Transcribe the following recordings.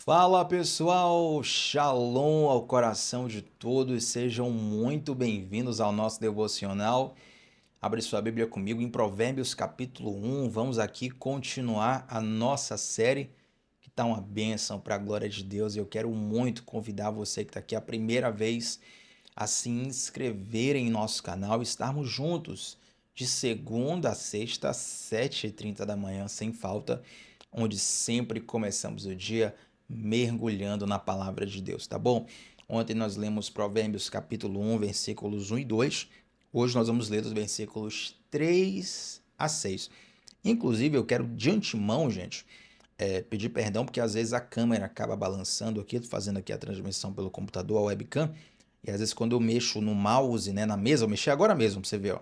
Fala pessoal, Shalom ao coração de todos, sejam muito bem-vindos ao nosso devocional. Abre sua Bíblia comigo em Provérbios capítulo 1. Vamos aqui continuar a nossa série, que está uma bênção para a glória de Deus. Eu quero muito convidar você que está aqui a primeira vez a se inscrever em nosso canal e estarmos juntos de segunda a sexta, às 7h30 da manhã, sem falta, onde sempre começamos o dia mergulhando na palavra de Deus, tá bom? Ontem nós lemos Provérbios capítulo 1, versículos 1 e 2. Hoje nós vamos ler os versículos 3 a 6. Inclusive, eu quero de antemão, gente, pedir perdão, porque às vezes a câmera acaba balançando aqui, tô fazendo aqui a transmissão pelo computador, a webcam, e às vezes quando eu mexo no mouse, né, na mesa, eu mexi agora mesmo, pra você ver, ó.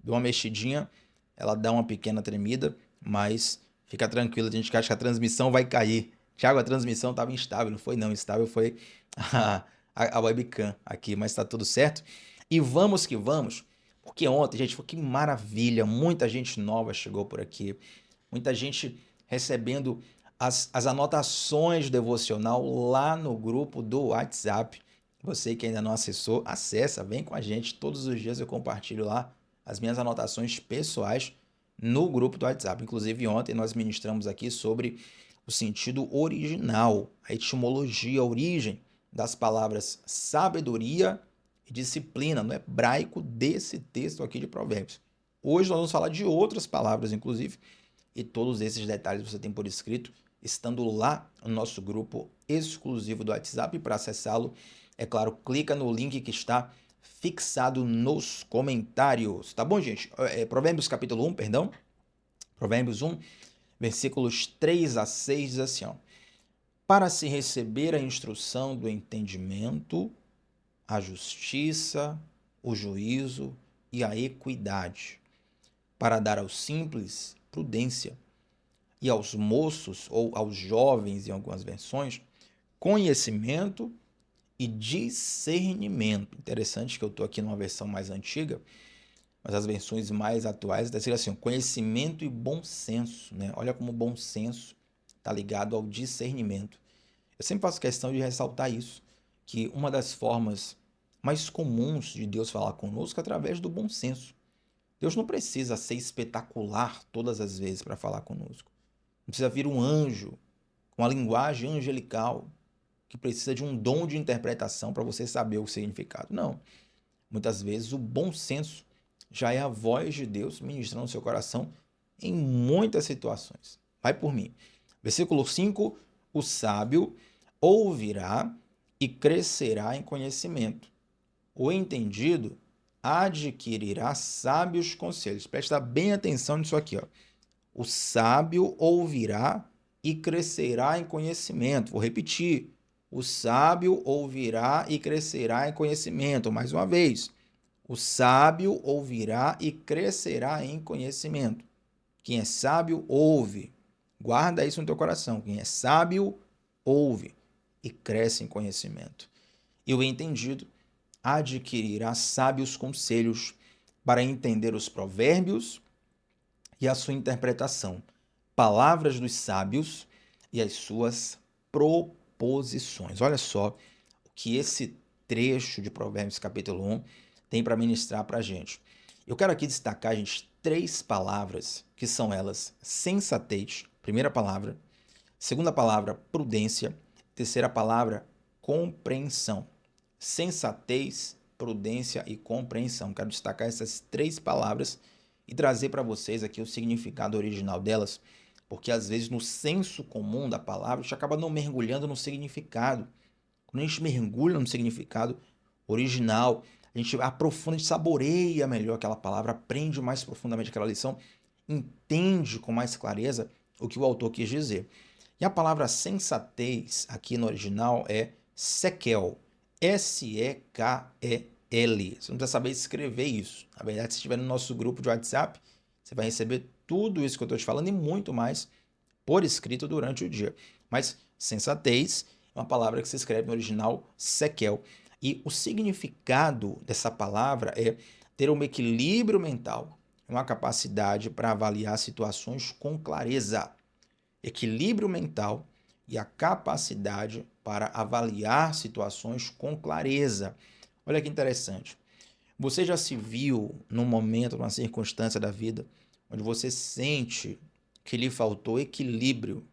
Dou uma mexidinha, ela dá uma pequena tremida, mas fica tranquilo, a gente acha que a transmissão vai cair. Thiago, a transmissão estava instável, não foi não, instável foi a webcam aqui, mas está tudo certo. E vamos que vamos, porque ontem, gente, foi que maravilha, muita gente nova chegou por aqui, muita gente recebendo as anotações do devocional lá no grupo do WhatsApp. Você que ainda não acessou, acessa, vem com a gente. Todos os dias eu compartilho lá as minhas anotações pessoais no grupo do WhatsApp. Inclusive, ontem nós ministramos aqui sobre o sentido original, a etimologia, a origem das palavras sabedoria e disciplina no hebraico desse texto aqui de Provérbios. Hoje nós vamos falar de outras palavras, inclusive, e todos esses detalhes você tem por escrito, estando lá no nosso grupo exclusivo do WhatsApp. Para acessá-lo, é claro, clica no link que está fixado nos comentários. Tá bom, gente? Provérbios capítulo 1, perdão. Provérbios 1, versículos 3 a 6 diz assim, ó. Para se receber a instrução do entendimento, a justiça, o juízo e a equidade. Para dar aos simples prudência e aos moços ou aos jovens, em algumas versões, conhecimento e discernimento. Interessante que eu estou aqui numa versão mais antiga, mas as versões mais atuais está escrito assim, conhecimento e bom senso, né? Olha como o bom senso está ligado ao discernimento. Eu sempre faço questão de ressaltar isso, que uma das formas mais comuns de Deus falar conosco é através do bom senso. Deus não precisa ser espetacular todas as vezes para falar conosco. Não precisa vir um anjo com a linguagem angelical que precisa de um dom de interpretação para você saber o significado. Não. Muitas vezes o bom senso já é a voz de Deus ministrando no seu coração em muitas situações. Vai por mim. Versículo 5: o sábio ouvirá e crescerá em conhecimento. O entendido adquirirá sábios conselhos. Presta bem atenção nisso aqui, ó. O sábio ouvirá e crescerá em conhecimento. Vou repetir. O sábio ouvirá e crescerá em conhecimento. Mais uma vez. O sábio ouvirá e crescerá em conhecimento. Quem é sábio, ouve. Guarda isso no teu coração. Quem é sábio, ouve e cresce em conhecimento. E o entendido adquirirá sábios conselhos para entender os provérbios e a sua interpretação, palavras dos sábios e as suas proposições. Olha só o que esse trecho de Provérbios capítulo 1 tem para ministrar para a gente. Eu quero aqui destacar, gente, 3 palavras que são elas sensatez, primeira palavra, segunda palavra prudência, terceira palavra compreensão. Sensatez, prudência e compreensão. Quero destacar essas 3 palavras e trazer para vocês aqui o significado original delas, porque às vezes no senso comum da palavra a gente acaba não mergulhando no significado. Quando a gente mergulha no significado original, a gente aprofunda, a gente saboreia melhor aquela palavra, aprende mais profundamente aquela lição, entende com mais clareza o que o autor quis dizer. E a palavra sensatez aqui no original é sekel, S-E-K-E-L. Você não precisa saber escrever isso. Na verdade, se estiver no nosso grupo de WhatsApp, você vai receber tudo isso que eu estou te falando e muito mais por escrito durante o dia. Mas sensatez é uma palavra que se escreve no original sekel. E o significado dessa palavra é ter um equilíbrio mental, uma capacidade para avaliar situações com clareza. Equilíbrio mental e a capacidade para avaliar situações com clareza. Olha que interessante. Você já se viu num momento, numa circunstância da vida, onde você sente que lhe faltou equilíbrio,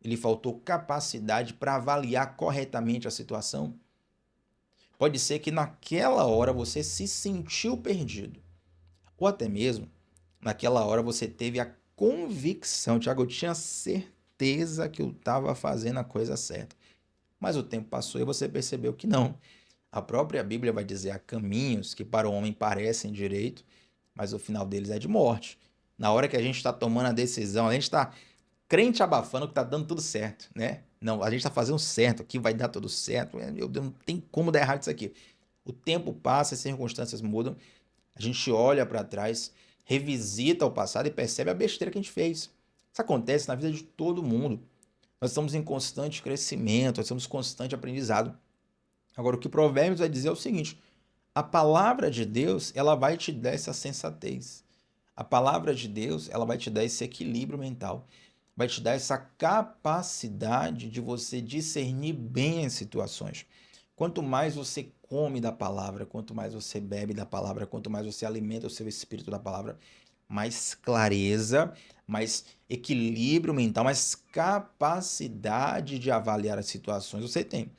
lhe faltou capacidade para avaliar corretamente a situação? Pode ser que naquela hora você se sentiu perdido, ou até mesmo naquela hora você teve a convicção, Tiago, eu tinha certeza que eu estava fazendo a coisa certa. Mas o tempo passou e você percebeu que não. A própria Bíblia vai dizer: há caminhos que para o homem parecem direito, mas o final deles é de morte. Na hora que a gente está tomando a decisão, a gente está crente abafando que está dando tudo certo, né? Não, a gente está fazendo certo, aqui vai dar tudo certo. Meu Deus, não tem como dar errado isso aqui. O tempo passa, as circunstâncias mudam, a gente olha para trás, revisita o passado e percebe a besteira que a gente fez. Isso acontece na vida de todo mundo. Nós estamos em constante crescimento, nós estamos em constante aprendizado. Agora, o que Provérbios vai dizer é o seguinte: a palavra de Deus, ela vai te dar essa sensatez. A palavra de Deus, ela vai te dar esse equilíbrio mental. Vai te dar essa capacidade de você discernir bem as situações. Quanto mais você come da palavra, quanto mais você bebe da palavra, quanto mais você alimenta o seu espírito da palavra, mais clareza, mais equilíbrio mental, mais capacidade de avaliar as situações você tem.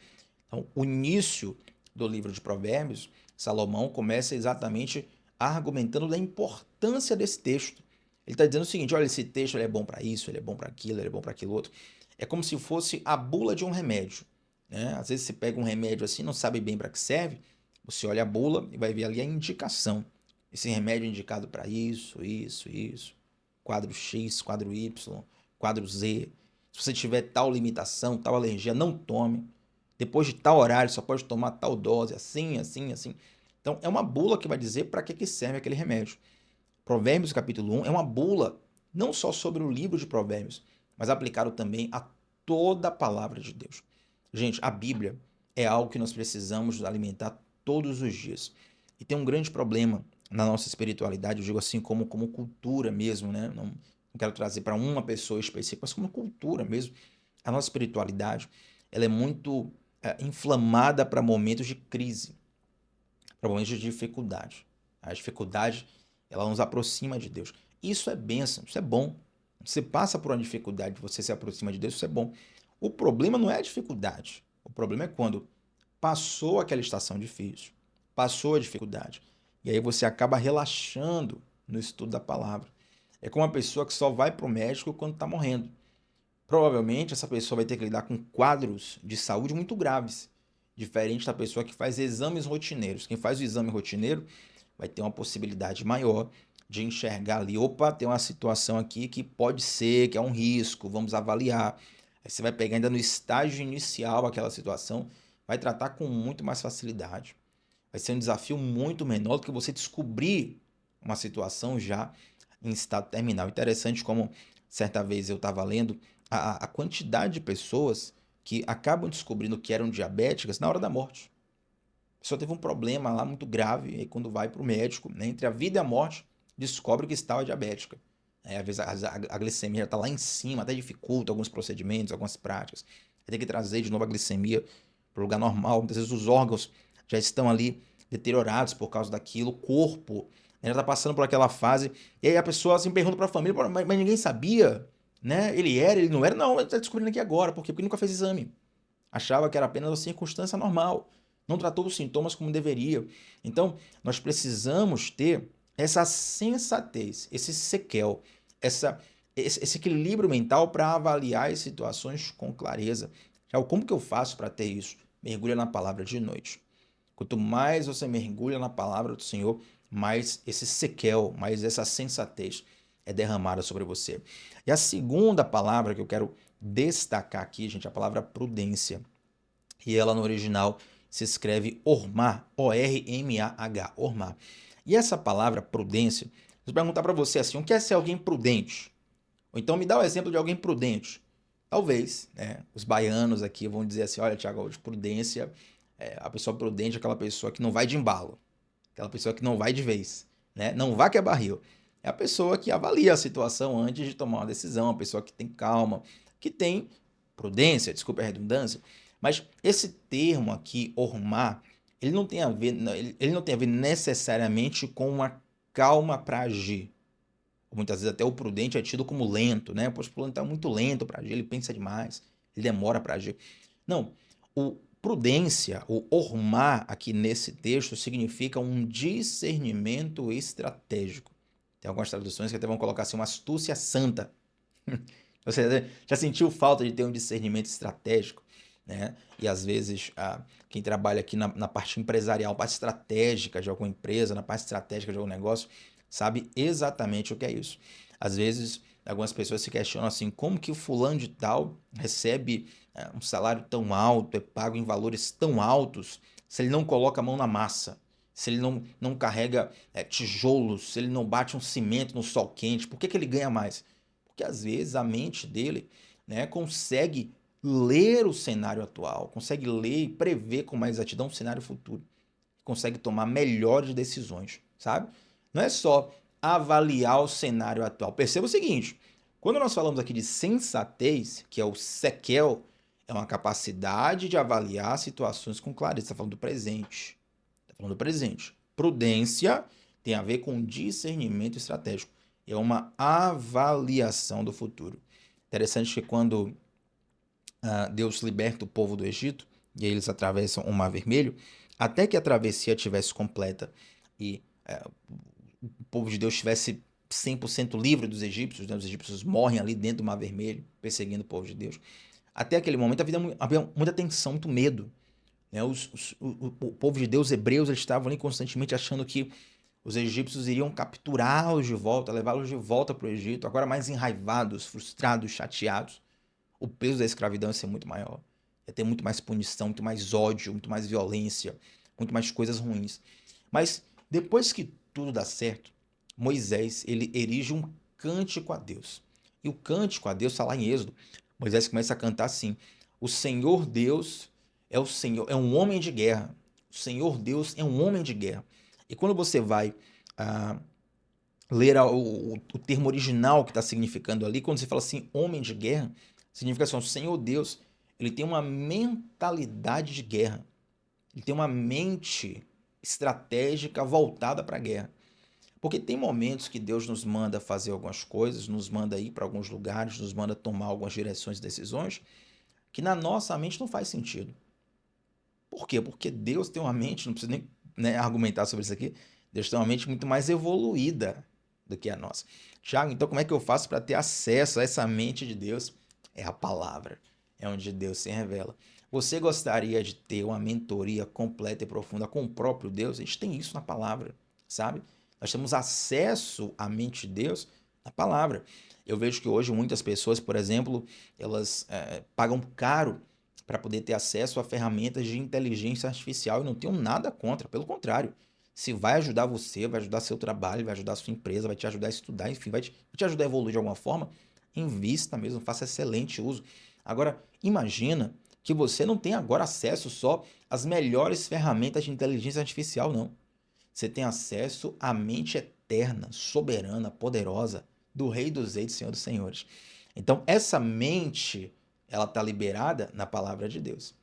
Então, o início do livro de Provérbios, Salomão começa exatamente argumentando da importância desse texto. Ele está dizendo o seguinte: olha, esse texto ele é bom para isso, ele é bom para aquilo, ele é bom para aquilo outro. É como se fosse a bula de um remédio, né? Às vezes você pega um remédio assim, não sabe bem para que serve, você olha a bula e vai ver ali a indicação. Esse remédio é indicado para isso, isso, isso. Quadro X, quadro Y, quadro Z. Se você tiver tal limitação, tal alergia, não tome. Depois de tal horário, só pode tomar tal dose, assim, assim, assim. Então, é uma bula que vai dizer para que serve aquele remédio. Provérbios capítulo 1 é uma bula, não só sobre o livro de Provérbios, mas aplicado também a toda a palavra de Deus. Gente, a Bíblia é algo que nós precisamos alimentar todos os dias. E tem um grande problema na nossa espiritualidade, eu digo assim, como cultura mesmo, né? Não quero trazer para uma pessoa específica, mas como cultura mesmo. A nossa espiritualidade, ela é muito inflamada para momentos de crise, para momentos de dificuldade. A dificuldade, ela nos aproxima de Deus. Isso é bênção, isso é bom. Você passa por uma dificuldade, você se aproxima de Deus, isso é bom. O problema não é a dificuldade. O problema é quando passou aquela estação difícil, passou a dificuldade, e aí você acaba relaxando no estudo da palavra. É como uma pessoa que só vai para o médico quando está morrendo. Provavelmente essa pessoa vai ter que lidar com quadros de saúde muito graves, diferente da pessoa que faz exames rotineiros. Quem faz o exame rotineiro vai ter uma possibilidade maior de enxergar ali, opa, tem uma situação aqui que pode ser, que é um risco, vamos avaliar. Aí você vai pegar ainda no estágio inicial aquela situação, vai tratar com muito mais facilidade. Vai ser um desafio muito menor do que você descobrir uma situação já em estado terminal. Interessante como certa vez eu estava lendo a quantidade de pessoas que acabam descobrindo que eram diabéticas na hora da morte. A pessoa teve um problema lá muito grave, e quando vai para o médico, né, entre a vida e a morte, descobre que estava diabética. Às vezes a glicemia já está lá em cima, até dificulta alguns procedimentos, algumas práticas. Tem que trazer de novo a glicemia para o lugar normal. Muitas vezes os órgãos já estão ali deteriorados por causa daquilo, o corpo já está passando por aquela fase. E aí a pessoa assim pergunta para a família: mas ninguém sabia, né? Ele era, ele não era? Não, ele está descobrindo aqui agora. Por quê? Porque nunca fez exame. Achava que era apenas uma circunstância normal. Não tratou os sintomas como deveria. Então, nós precisamos ter essa sensatez, esse sequel, esse equilíbrio mental para avaliar as situações com clareza. Já como que eu faço para ter isso? Mergulha na palavra de noite. Quanto mais você mergulha na palavra do Senhor, mais esse sequel, mais essa sensatez é derramada sobre você. E a segunda palavra que eu quero destacar aqui, gente, é a palavra prudência. E ela no original se escreve ormar, O-R-M-A-H, ormar. E essa palavra prudência, vou perguntar para você assim, o que é ser alguém prudente? Ou então me dá o exemplo de alguém prudente. Talvez, né, os baianos aqui vão dizer assim, olha, Tiago, de prudência, a pessoa prudente é aquela pessoa que não vai de embalo, aquela pessoa que não vai de vez, né? Não vá que é barril. É a pessoa que avalia a situação antes de tomar uma decisão, a pessoa que tem calma, que tem prudência, desculpe a redundância, mas esse termo aqui, ormar, ele não tem a ver necessariamente com uma calma para agir. Muitas vezes até o prudente é tido como lento, né? Pois o fulano está muito lento para agir, ele pensa demais, ele demora para agir. Não, o prudência, o ormar aqui nesse texto significa um discernimento estratégico. Tem algumas traduções que até vão colocar assim, uma astúcia santa. Você já sentiu falta de ter um discernimento estratégico, né? E às vezes quem trabalha aqui na parte empresarial, parte estratégica de alguma empresa, na parte estratégica de algum negócio, sabe exatamente o que é isso. Às vezes algumas pessoas se questionam assim, como que o fulano de tal recebe um salário tão alto, é pago em valores tão altos, se ele não coloca a mão na massa, se ele não carrega tijolos, se ele não bate um cimento no sol quente, por que que ele ganha mais? Porque às vezes a mente dele, né, consegue ler o cenário atual, consegue ler e prever com mais exatidão o cenário futuro, consegue tomar melhores decisões, sabe? Não é só avaliar o cenário atual. Perceba o seguinte, quando nós falamos aqui de sensatez, que é o sequel, é uma capacidade de avaliar situações com clareza. Está falando do presente. Está falando do presente. Prudência tem a ver com discernimento estratégico. É uma avaliação do futuro. Interessante que quando Deus liberta o povo do Egito, e aí eles atravessam o Mar Vermelho, até que a travessia tivesse completa e o povo de Deus estivesse 100% livre dos egípcios, né? Os egípcios morrem ali dentro do Mar Vermelho, perseguindo o povo de Deus. Até aquele momento havia muita tensão, muito medo. Né? O povo de Deus, hebreus, eles estavam ali constantemente achando que os egípcios iriam capturá-los de volta, levá-los de volta para o Egito, agora mais enraivados, frustrados, chateados. O peso da escravidão ia ser muito maior. Ia ter muito mais punição, muito mais ódio, muito mais violência, muito mais coisas ruins. Mas depois que tudo dá certo, Moisés ele erige um cântico a Deus. E o cântico a Deus está lá em Êxodo. Moisés começa a cantar assim: o Senhor Deus é o Senhor, é um homem de guerra. O Senhor Deus é um homem de guerra. E quando você vai ler o termo original que está significando ali, quando você fala assim, homem de guerra, significa assim, o Senhor Deus, ele tem uma mentalidade de guerra. Ele tem uma mente estratégica voltada para a guerra. Porque tem momentos que Deus nos manda fazer algumas coisas, nos manda ir para alguns lugares, nos manda tomar algumas direções e decisões que na nossa mente não faz sentido. Por quê? Porque Deus tem uma mente, não precisa nem, né, argumentar sobre isso aqui, Deus tem uma mente muito mais evoluída do que a nossa. Tiago, então como é que eu faço para ter acesso a essa mente de Deus? É a palavra, é onde Deus se revela. Você gostaria de ter uma mentoria completa e profunda com o próprio Deus? A gente tem isso na palavra, sabe? Nós temos acesso à mente de Deus na palavra. Eu vejo que hoje muitas pessoas, por exemplo, elas pagam caro para poder ter acesso a ferramentas de inteligência artificial e não tenho nada contra, pelo contrário. Se vai ajudar você, vai ajudar seu trabalho, vai ajudar sua empresa, vai te ajudar a estudar, enfim, vai te ajudar a evoluir de alguma forma, invista mesmo, faça excelente uso. Agora, imagina que você não tem agora acesso só às melhores ferramentas de inteligência artificial, não. Você tem acesso à mente eterna, soberana, poderosa do Rei dos Reis, Senhor dos Senhores. Então, essa mente, ela está liberada na palavra de Deus.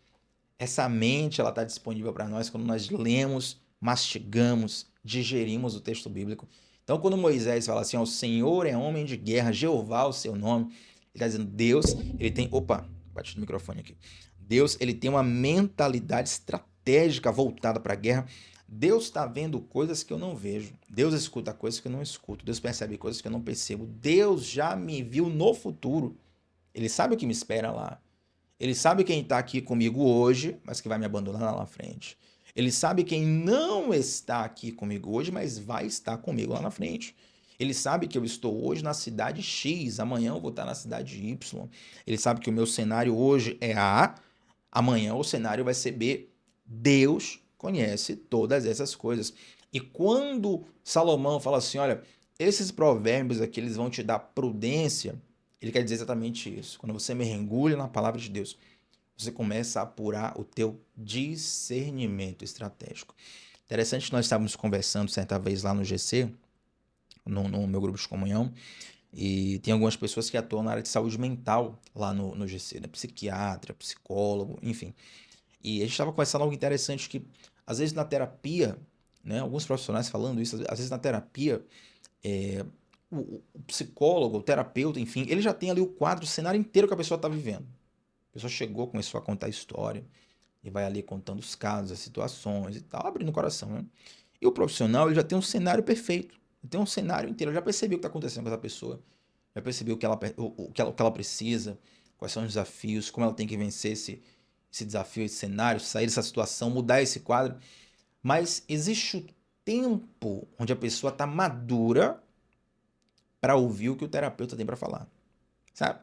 Essa mente, ela está disponível para nós quando nós lemos, mastigamos, digerimos o texto bíblico. Então, quando Moisés fala assim, ó, o Senhor é homem de guerra, Jeová é o seu nome, ele está dizendo, Deus, ele tem... Opa, bati no microfone aqui. Deus, ele tem uma mentalidade estratégica voltada para a guerra. Deus está vendo coisas que eu não vejo. Deus escuta coisas que eu não escuto. Deus percebe coisas que eu não percebo. Deus já me viu no futuro. Ele sabe o que me espera lá. Ele sabe quem está aqui comigo hoje, mas que vai me abandonar lá na frente. Ele sabe quem não está aqui comigo hoje, mas vai estar comigo lá na frente. Ele sabe que eu estou hoje na cidade X, amanhã eu vou estar na cidade Y. Ele sabe que o meu cenário hoje é A, amanhã o cenário vai ser B. Deus conhece todas essas coisas. E quando Salomão fala assim, olha, esses provérbios aqui, eles vão te dar prudência, ele quer dizer exatamente isso. Quando você mergulha na palavra de Deus, você começa a apurar o teu discernimento estratégico. Interessante que nós estávamos conversando certa vez lá no GC, no meu grupo de comunhão, E tem algumas pessoas que atuam na área de saúde mental lá no GC, né? Psiquiatra, psicólogo, enfim. E a gente estava conversando algo interessante que, às vezes, na terapia, né? Alguns profissionais falando isso, às vezes na terapia, é, o psicólogo, o terapeuta, enfim, ele já tem ali o quadro, o cenário inteiro que a pessoa está vivendo. A pessoa chegou, começou a contar a história, e vai ali contando os casos, as situações e tal, abrindo o coração, né? E o profissional, ele já tem um cenário perfeito. Ele tem um cenário inteiro. Ele já percebeu o que está acontecendo com essa pessoa. Já percebeu o que ela precisa, quais são os desafios, como ela tem que vencer esse desafio, esse cenário, sair dessa situação, mudar esse quadro. Mas existe o tempo onde a pessoa está madura para ouvir o que o terapeuta tem para falar. Sabe?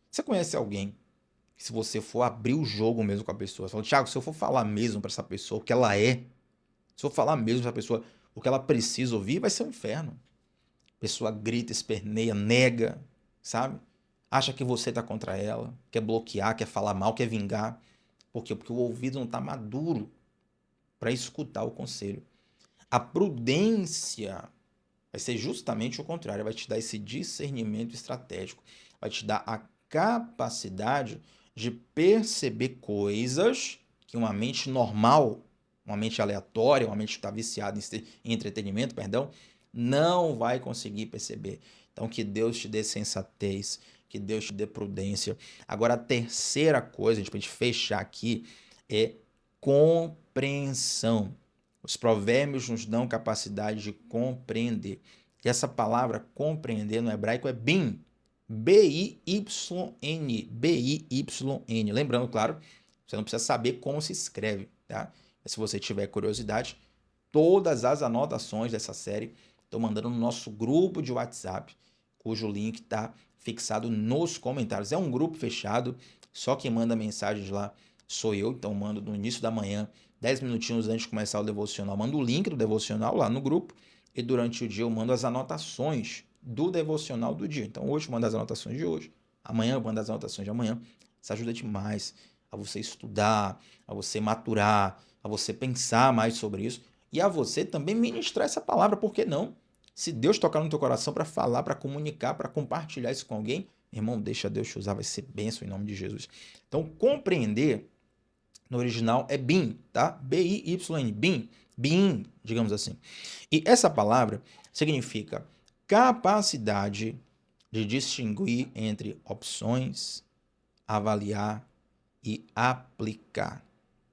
Você conhece alguém que, se você for abrir o jogo mesmo com a pessoa, você fala, Thiago, se eu for falar mesmo para essa pessoa o que ela é, se eu falar mesmo para essa pessoa o que ela precisa ouvir, vai ser um inferno. A pessoa grita, esperneia, nega, sabe? Acha que você tá contra ela, quer bloquear, quer falar mal, quer vingar. Por quê? Porque o ouvido não tá maduro para escutar o conselho. A prudência vai ser justamente o contrário, vai te dar esse discernimento estratégico, vai te dar a capacidade de perceber coisas que uma mente normal, uma mente aleatória, uma mente que está viciada em entretenimento, perdão, não vai conseguir perceber. Então, que Deus te dê sensatez, que Deus te dê prudência. Agora, a terceira coisa, para a gente fechar aqui, é compreensão. Os provérbios nos dão capacidade de compreender. E essa palavra compreender no hebraico é bin. B-I-Y-N. B-I-Y-N. Lembrando, claro, você não precisa saber como se escreve, tá? Mas se você tiver curiosidade, todas as anotações dessa série estou mandando no nosso grupo de WhatsApp, cujo link está fixado nos comentários. É um grupo fechado, só quem manda mensagens lá sou eu, então mando no início da manhã, 10 minutinhos antes de começar o devocional, mando o link do devocional lá no grupo e durante o dia eu mando as anotações do devocional do dia. Então hoje eu mando as anotações de hoje, amanhã eu mando as anotações de amanhã. Isso ajuda demais a você estudar, a você maturar, a você pensar mais sobre isso e a você também ministrar essa palavra, por que não? Se Deus tocar no teu coração para falar, para comunicar, para compartilhar isso com alguém, irmão, deixa Deus te usar, vai ser bênção em nome de Jesus. Então, compreender no original é bin, tá? B-I-Y-N, bin, bin, digamos assim. E essa palavra significa capacidade de distinguir entre opções, avaliar e aplicar.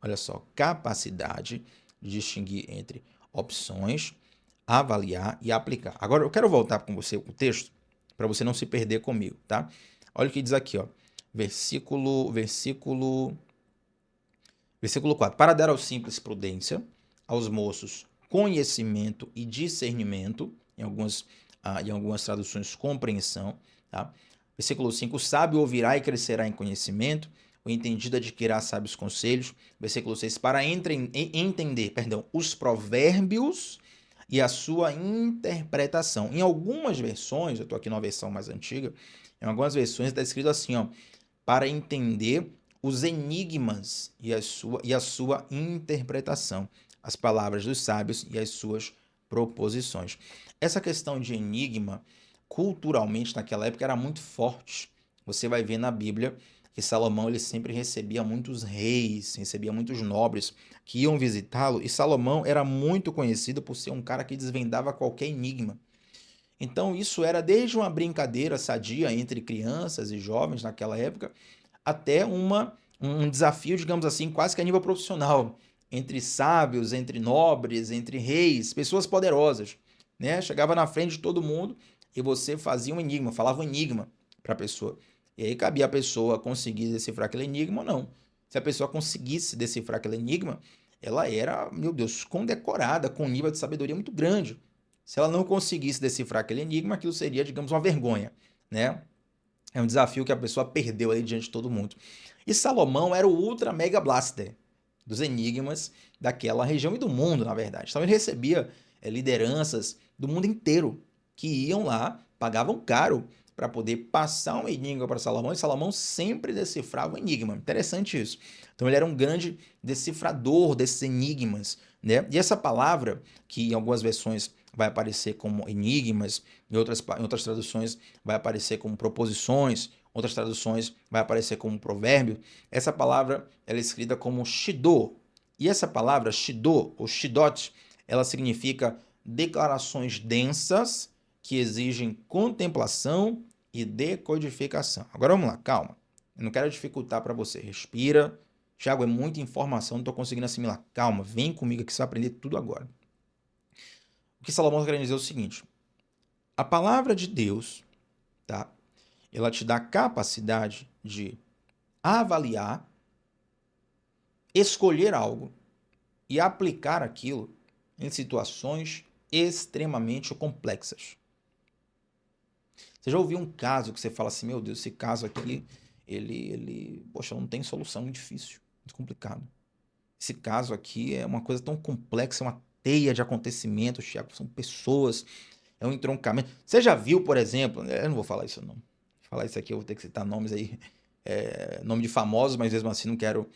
Olha só, capacidade de distinguir entre opções, avaliar e aplicar. Agora eu quero voltar com você o texto para você não se perder comigo, tá? Olha o que diz aqui, ó. Versículo 4. Para dar aos simples prudência, aos moços conhecimento e discernimento, em algumas traduções compreensão, tá? Versículo 5. O sábio ouvirá e crescerá em conhecimento, o entendido adquirirá sábios conselhos. Versículo 6. Para entender, os provérbios e a sua interpretação. Em algumas versões, eu estou aqui numa versão mais antiga, em algumas versões está escrito assim, ó, para entender os enigmas e a sua interpretação, as palavras dos sábios e as suas proposições. Essa questão de enigma, culturalmente naquela época, era muito forte. Você vai ver na Bíblia que Salomão ele sempre recebia muitos reis, recebia muitos nobres que iam visitá-lo, e Salomão era muito conhecido por ser um cara que desvendava qualquer enigma. Então isso era desde uma brincadeira sadia entre crianças e jovens naquela época, até um desafio, digamos assim, quase que a nível profissional, entre sábios, entre nobres, entre reis, pessoas poderosas, né? Chegava na frente de todo mundo e você fazia um enigma, falava um enigma para a pessoa. E aí cabia a pessoa conseguir decifrar aquele enigma ou não. Se a pessoa conseguisse decifrar aquele enigma, ela era, meu Deus, condecorada, com um nível de sabedoria muito grande. Se ela não conseguisse decifrar aquele enigma, aquilo seria, digamos, uma vergonha, né? É um desafio que a pessoa perdeu ali diante de todo mundo. E Salomão era o Ultra Mega Blaster dos enigmas daquela região e do mundo, na verdade. Então ele recebia lideranças do mundo inteiro que iam lá, pagavam caro para poder passar um enigma para Salomão, e Salomão sempre decifrava o enigma. Interessante isso. Então ele era um grande decifrador desses enigmas, né? E essa palavra, que em algumas versões vai aparecer como enigmas, em outras traduções vai aparecer como proposições, outras traduções vai aparecer como provérbio. Essa palavra ela é escrita como shidô. E essa palavra shidô, ou shidot, ela significa declarações densas que exigem contemplação e decodificação. Agora vamos lá, calma. Eu não quero dificultar para você. Respira. Tiago, é muita informação, não estou conseguindo assimilar. Calma, vem comigo que você vai aprender tudo agora. O que Salomão está querendo dizer é o seguinte: a palavra de Deus, tá? Ela te dá a capacidade de avaliar, escolher algo e aplicar aquilo em situações extremamente complexas. Você já ouviu um caso que você fala assim, meu Deus, esse caso aqui, poxa, não tem solução, muito difícil, muito complicado. Esse caso aqui é uma coisa tão complexa, é uma teia de acontecimentos, Thiago, são pessoas, é um entroncamento. Você já viu, por exemplo, eu não vou falar isso não. Falar isso aqui eu vou ter que citar nomes aí, nome de famosos, mas mesmo assim não quero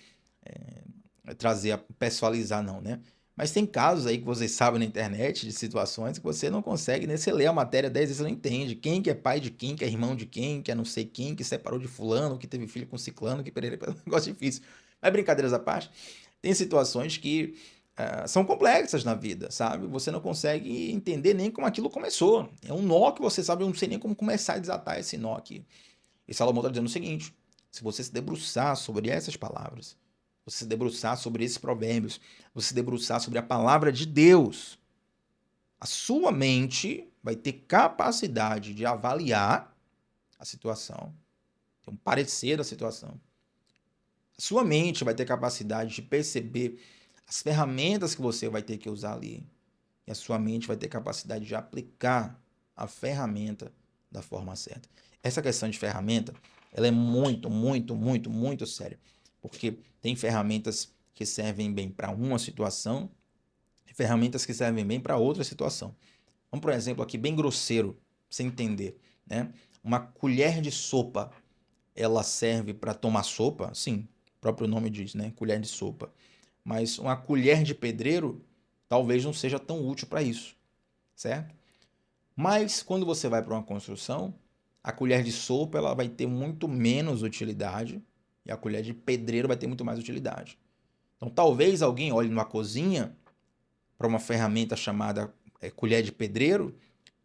trazer, pessoalizar não, né? Mas tem casos aí que vocês sabem na internet de situações que você não consegue, né? Você lê a matéria 10 vezes, você não entende quem que é pai de quem, que é irmão de quem, que é não sei quem, que separou de fulano, que teve filho com ciclano, que pereira, é um negócio difícil. Mas brincadeiras à parte, tem situações que são complexas na vida, sabe? Você não consegue entender nem como aquilo começou. É um nó que você sabe, eu não sei nem como começar a desatar esse nó aqui. E Salomão está dizendo o seguinte: se você se debruçar sobre essas palavras, você se debruçar sobre esses provérbios, você se debruçar sobre a palavra de Deus, a sua mente vai ter capacidade de avaliar a situação, ter um parecer da situação. A sua mente vai ter capacidade de perceber as ferramentas que você vai ter que usar ali. E a sua mente vai ter capacidade de aplicar a ferramenta da forma certa. Essa questão de ferramenta, ela é muito, muito, muito, muito séria. Porque tem ferramentas que servem bem para uma situação e ferramentas que servem bem para outra situação. Vamos por exemplo aqui, bem grosseiro, para você entender, né? Uma colher de sopa, ela serve para tomar sopa? Sim, o próprio nome diz, né? Colher de sopa. Mas uma colher de pedreiro talvez não seja tão útil para isso, certo? Mas quando você vai para uma construção, a colher de sopa ela vai ter muito menos utilidade e a colher de pedreiro vai ter muito mais utilidade. Então talvez alguém olhe numa cozinha para uma ferramenta chamada colher de pedreiro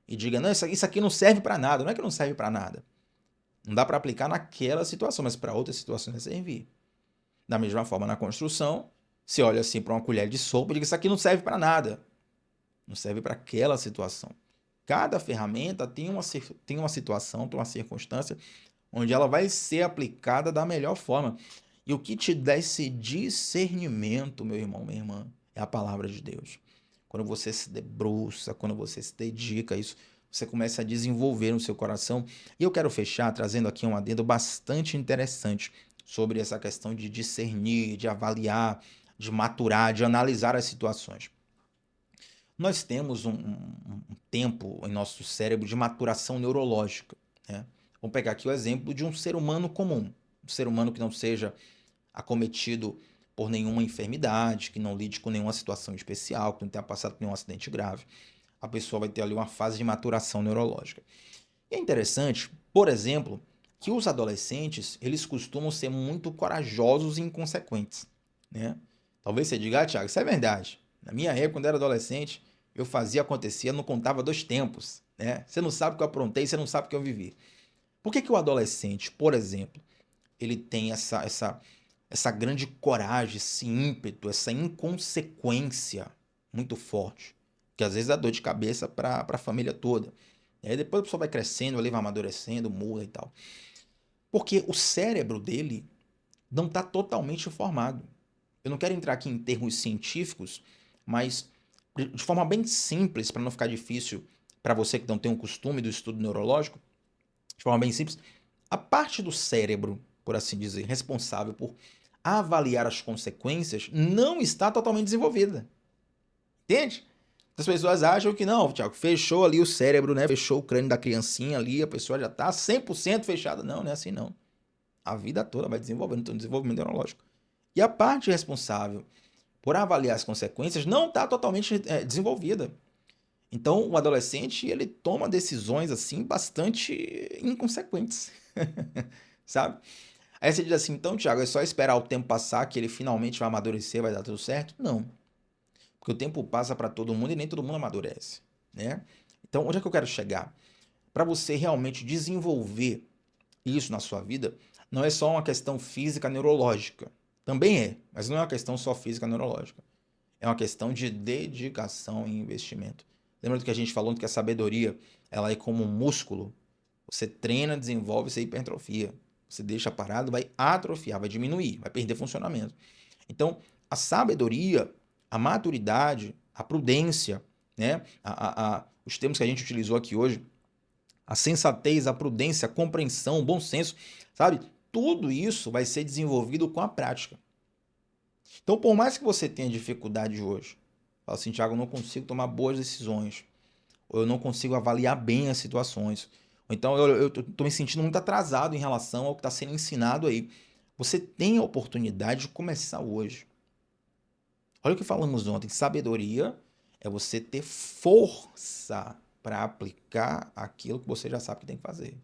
e diga, não, isso aqui não serve para nada. Não é que não serve para nada. Não dá para aplicar naquela situação, mas para outras situações vai servir. Da mesma forma, na construção, você olha assim para uma colher de sopa e diz, isso aqui não serve para nada. Não serve para aquela situação. Cada ferramenta tem uma situação, tem uma circunstância onde ela vai ser aplicada da melhor forma. E o que te dá esse discernimento, meu irmão, minha irmã, é a palavra de Deus. Quando você se debruça, quando você se dedica a isso, você começa a desenvolver no seu coração. E eu quero fechar trazendo aqui um adendo bastante interessante sobre essa questão de discernir, de avaliar, de maturar, de analisar as situações. Nós temos um tempo em nosso cérebro de maturação neurológica, né? Vamos pegar aqui o exemplo de um ser humano comum, um ser humano que não seja acometido por nenhuma enfermidade, que não lide com nenhuma situação especial, que não tenha passado por nenhum acidente grave. A pessoa vai ter ali uma fase de maturação neurológica. E é interessante, por exemplo, que os adolescentes, eles costumam ser muito corajosos e inconsequentes, né? Talvez você diga, Thiago, isso é verdade. Na minha época, quando eu era adolescente, eu fazia, acontecia, não contava 2 tempos, né? Você não sabe o que eu aprontei, você não sabe o que eu vivi. Por que que o adolescente, por exemplo, ele tem essa grande coragem, esse ímpeto, essa inconsequência muito forte, que às vezes dá dor de cabeça para a família toda. E aí depois a pessoa vai crescendo, ele vai amadurecendo, muda e tal. Porque o cérebro dele não está totalmente formado. Eu não quero entrar aqui em termos científicos, mas de forma bem simples, para não ficar difícil para você que não tem um costume do estudo neurológico, de forma bem simples, a parte do cérebro, por assim dizer, responsável por avaliar as consequências, não está totalmente desenvolvida. Entende? As pessoas acham que não, Thiago, fechou ali o cérebro, né? Fechou o crânio da criancinha ali, a pessoa já está 100% fechada. Não, não é assim não. A vida toda vai desenvolvendo, então desenvolvimento neurológico. E a parte responsável por avaliar as consequências não está totalmente desenvolvida. Então, o adolescente, ele toma decisões assim bastante inconsequentes, sabe? Aí você diz assim, então, Thiago, é só esperar o tempo passar que ele finalmente vai amadurecer, vai dar tudo certo? Não, porque o tempo passa para todo mundo e nem todo mundo amadurece, né? Então, onde é que eu quero chegar? Para você realmente desenvolver isso na sua vida, não é só uma questão física neurológica. Também é, mas não é uma questão só física neurológica. É uma questão de dedicação e investimento. Lembra do que a gente falou, que a sabedoria ela é como um músculo. Você treina, desenvolve, você hipertrofia. Você deixa parado, vai atrofiar, vai diminuir, vai perder funcionamento. Então, a sabedoria, a maturidade, a prudência, né? Os termos que a gente utilizou aqui hoje, a sensatez, a prudência, a compreensão, o bom senso, sabe? Tudo isso vai ser desenvolvido com a prática. Então, por mais que você tenha dificuldade hoje, fala assim, Thiago, eu não consigo tomar boas decisões, ou eu não consigo avaliar bem as situações, ou então eu estou me sentindo muito atrasado em relação ao que está sendo ensinado aí. Você tem a oportunidade de começar hoje. Olha o que falamos ontem, sabedoria é você ter força para aplicar aquilo que você já sabe que tem que fazer.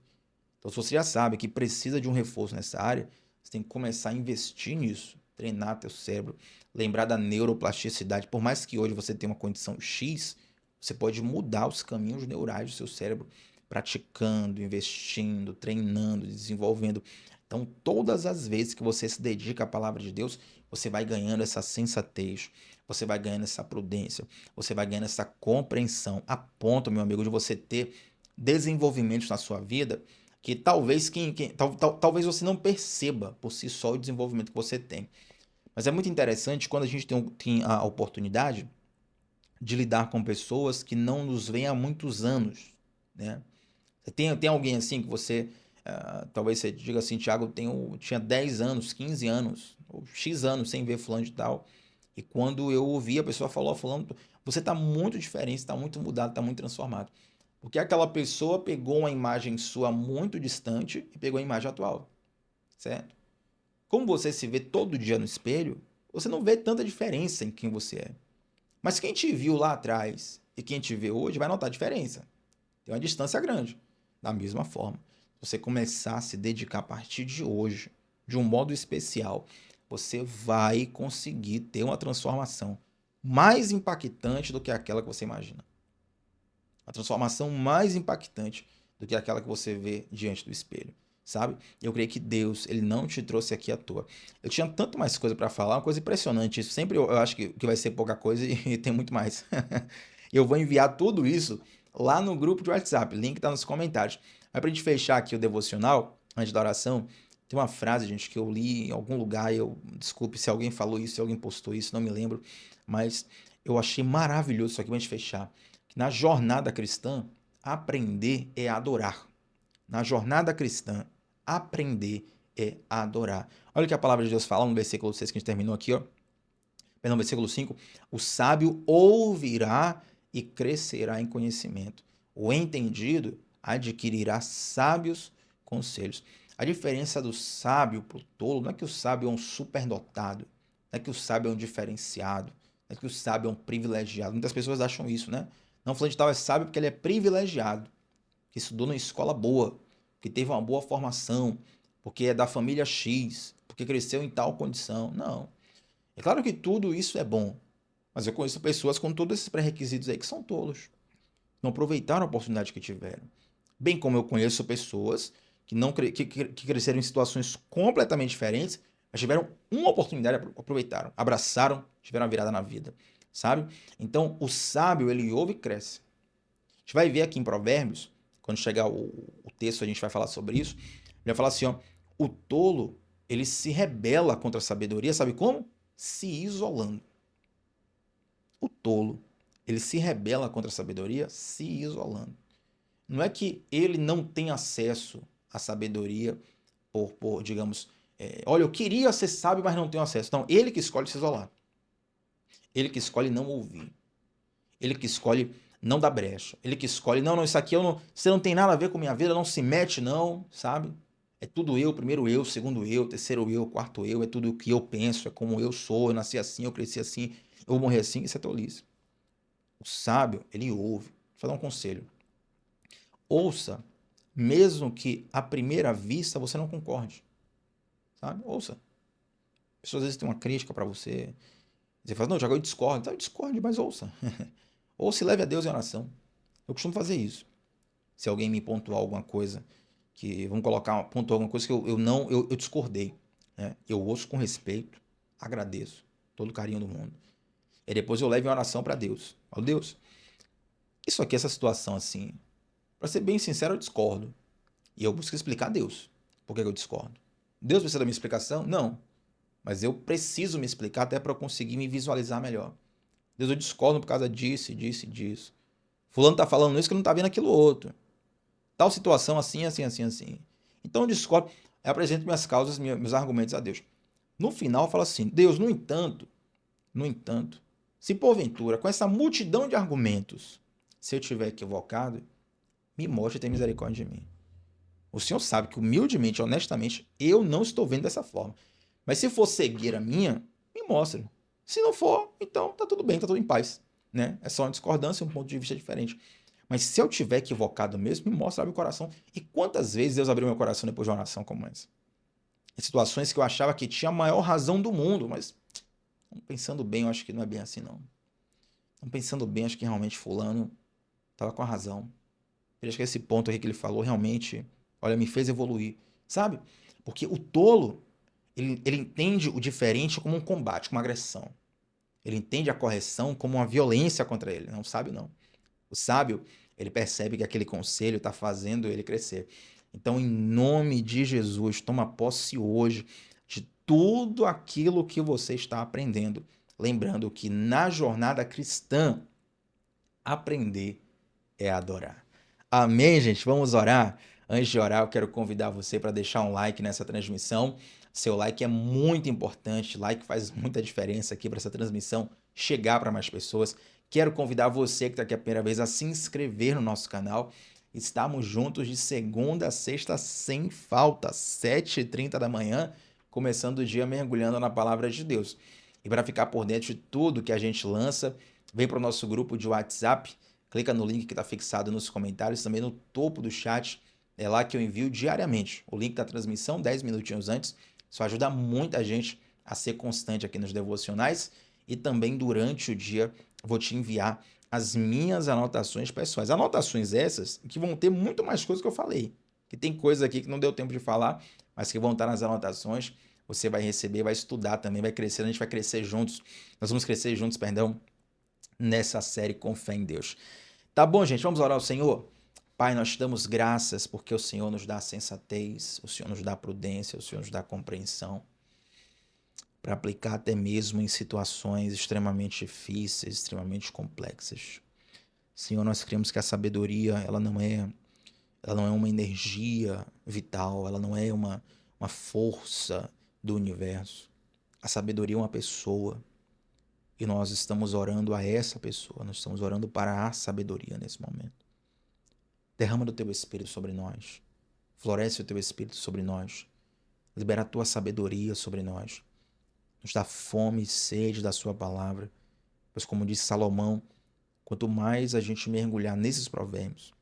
Então, se você já sabe que precisa de um reforço nessa área, você tem que começar a investir nisso, treinar teu cérebro, lembrar da neuroplasticidade. Por mais que hoje você tenha uma condição X, você pode mudar os caminhos neurais do seu cérebro praticando, investindo, treinando, desenvolvendo. Então, todas as vezes que você se dedica à palavra de Deus, você vai ganhando essa sensatez, você vai ganhando essa prudência, você vai ganhando essa compreensão, a ponto, meu amigo, de você ter desenvolvimentos na sua vida que talvez talvez você não perceba por si só o desenvolvimento que você tem. Mas é muito interessante quando a gente tem a oportunidade de lidar com pessoas que não nos veem há muitos anos, né? Tem alguém assim que você, talvez você diga assim, Thiago, tinha 10 anos, 15 anos, ou X anos sem ver fulano de tal, e quando eu ouvi a pessoa falou, fulano, você está muito diferente, está muito mudado, está muito transformado. Porque aquela pessoa pegou uma imagem sua muito distante e pegou a imagem atual, certo? Como você se vê todo dia no espelho, você não vê tanta diferença em quem você é. Mas quem te viu lá atrás e quem te vê hoje vai notar a diferença. Tem uma distância grande. Da mesma forma, se você começar a se dedicar a partir de hoje, de um modo especial, você vai conseguir ter uma transformação mais impactante do que aquela que você imagina. A transformação mais impactante do que aquela que você vê diante do espelho, sabe? Eu creio que Deus, ele não te trouxe aqui à toa. Eu tinha tanto mais coisa para falar, uma coisa impressionante. Isso sempre eu acho que vai ser pouca coisa e tem muito mais. Eu vou enviar tudo isso lá no grupo de WhatsApp, link tá nos comentários. Mas pra gente fechar aqui o devocional, antes da oração, tem uma frase, gente, que eu li em algum lugar, desculpe se alguém falou isso, se alguém postou isso, não me lembro, mas eu achei maravilhoso isso aqui pra gente fechar. Na jornada cristã, aprender é adorar. Na jornada cristã, aprender é adorar. Olha o que a palavra de Deus fala no versículo 6 que a gente terminou aqui, ó. Perdão, versículo 5. O sábio ouvirá e crescerá em conhecimento. O entendido adquirirá sábios conselhos. A diferença do sábio para o tolo não é que o sábio é um superdotado, não é que o sábio é um diferenciado, não é que o sábio é um privilegiado. Muitas pessoas acham isso, né? Não, falando de tal é sábio porque ele é privilegiado, que estudou numa escola boa, que teve uma boa formação, porque é da família X, porque cresceu em tal condição. Não. É claro que tudo isso é bom, mas eu conheço pessoas com todos esses pré-requisitos aí que são tolos. Não aproveitaram a oportunidade que tiveram. Bem como eu conheço pessoas que, não, que cresceram em situações completamente diferentes, mas tiveram uma oportunidade, aproveitaram, abraçaram, tiveram uma virada na vida, sabe? Então, o sábio, ele ouve e cresce. A gente vai ver aqui em Provérbios, quando chegar o texto, a gente vai falar sobre isso. Ele vai falar assim, ó, o tolo, ele se rebela contra a sabedoria, sabe como? Se isolando. O tolo, ele se rebela contra a sabedoria se isolando. Não é que ele não tem acesso à sabedoria digamos, olha, eu queria ser sábio, mas não tenho acesso. Não, ele que escolhe se isolar. Ele que escolhe não ouvir. Ele que escolhe não dar brecha. Ele que escolhe, não, não, isso aqui eu não, você não tem nada a ver com minha vida, não se mete não, sabe? É tudo eu, primeiro eu, segundo eu, terceiro eu, quarto eu, é tudo o que eu penso, é como eu sou, eu nasci assim, eu cresci assim, eu vou morrer assim, isso é tolice. O sábio, ele ouve. Vou dar um conselho. Ouça, mesmo que à primeira vista você não concorde, sabe? Ouça. Pessoas às vezes têm uma crítica para você. Você fala, não, Tiago, eu discordo. Então, eu discorde, mas ouça. Ou se leve a Deus em oração. Eu costumo fazer isso. Se alguém me pontuar alguma coisa, que vamos colocar, pontuar alguma coisa que eu discordei, né? Eu ouço com respeito, agradeço, todo o carinho do mundo. E depois eu levo em oração para Deus. Falo, Deus, isso aqui, essa situação assim, para ser bem sincero, eu discordo. E eu busco explicar a Deus. Por que eu discordo? Deus precisa da minha explicação? Não. Mas eu preciso me explicar até para eu conseguir me visualizar melhor. Deus, eu discordo por causa disso, disso e disso. Fulano tá falando isso que não tá vendo aquilo outro. Tal situação assim, assim, assim, assim. Então eu discordo, eu apresento minhas causas, meus argumentos a Deus. No final eu falo assim, Deus, no entanto, se porventura, com essa multidão de argumentos, se eu tiver equivocado, me mostre e tenha misericórdia de mim. O Senhor sabe que humildemente, honestamente, eu não estou vendo dessa forma. Mas se for cegueira minha, me mostre. Se não for, então tá tudo bem, tá tudo em paz. Né? É só uma discordância, um ponto de vista diferente. Mas se eu tiver equivocado mesmo, me mostra, abre o coração. E quantas vezes Deus abriu meu coração depois de uma oração como essa? Em situações que eu achava que tinha a maior razão do mundo, mas pensando bem, eu acho que não é bem assim, não. Pensando bem, acho que realmente fulano estava com a razão. Eu acho que esse ponto aqui que ele falou realmente, olha, me fez evoluir, sabe? Porque o tolo, ele entende o diferente como um combate, como uma agressão. Ele entende a correção como uma violência contra ele. Não sabe, não. O sábio, ele percebe que aquele conselho está fazendo ele crescer. Então, em nome de Jesus, toma posse hoje de tudo aquilo que você está aprendendo. Lembrando que na jornada cristã, aprender é adorar. Amém, gente? Vamos orar? Antes de orar, eu quero convidar você para deixar um like nessa transmissão. Seu like é muito importante, like faz muita diferença aqui para essa transmissão chegar para mais pessoas. Quero convidar você que está aqui a primeira vez a se inscrever no nosso canal. Estamos juntos de segunda a sexta sem falta, 7h30 da manhã, começando o dia mergulhando na palavra de Deus. E para ficar por dentro de tudo que a gente lança, vem para o nosso grupo de WhatsApp, clica no link que está fixado nos comentários, também no topo do chat, é lá que eu envio diariamente o link da transmissão, 10 minutinhos antes. Isso ajuda muita gente a ser constante aqui nos devocionais e também durante o dia vou te enviar as minhas anotações pessoais. Anotações essas que vão ter muito mais coisas que eu falei, que tem coisa aqui que não deu tempo de falar, mas que vão estar nas anotações. Você vai receber, vai estudar também, vai crescer, a gente vai crescer juntos. Nós vamos crescer juntos, perdão, nessa série Com Fé em Deus. Tá bom, gente? Vamos orar ao Senhor? Pai, nós te damos graças porque o Senhor nos dá sensatez, o Senhor nos dá prudência, o Senhor nos dá compreensão para aplicar até mesmo em situações extremamente difíceis, extremamente complexas. Senhor, nós cremos que a sabedoria, ela não é uma energia vital, ela não é uma força do universo. A sabedoria é uma pessoa. E nós estamos orando a essa pessoa, nós estamos orando para a sabedoria nesse momento. Derrama do teu Espírito sobre nós. Floresce o teu Espírito sobre nós. Libera a tua sabedoria sobre nós. Nos dá fome e sede da sua palavra. Pois como disse Salomão, quanto mais a gente mergulhar nesses provérbios,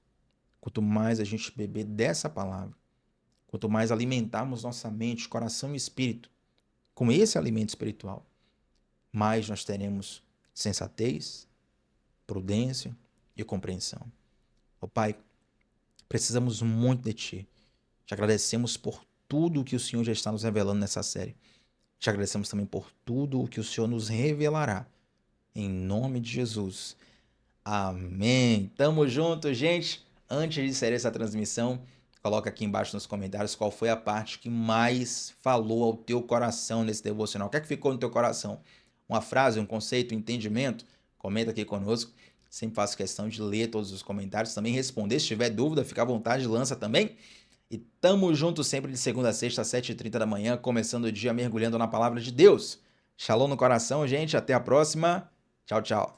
quanto mais a gente beber dessa palavra, quanto mais alimentarmos nossa mente, coração e espírito com esse alimento espiritual, mais nós teremos sensatez, prudência e compreensão. Ó Pai, precisamos muito de Ti. Te agradecemos por tudo o que o Senhor já está nos revelando nessa série. Te agradecemos também por tudo o que o Senhor nos revelará. Em nome de Jesus. Amém. Tamo junto, gente. Antes de inserir essa transmissão, coloca aqui embaixo nos comentários qual foi a parte que mais falou ao teu coração nesse devocional. O que é que ficou no teu coração? Uma frase, um conceito, um entendimento? Comenta aqui conosco. Sempre faço questão de ler todos os comentários, também responder. Se tiver dúvida, fica à vontade, lança também. E tamo junto sempre de segunda a sexta, às 7h30 da manhã, começando o dia mergulhando na palavra de Deus. Shalom no coração, gente. Até a próxima. Tchau, tchau.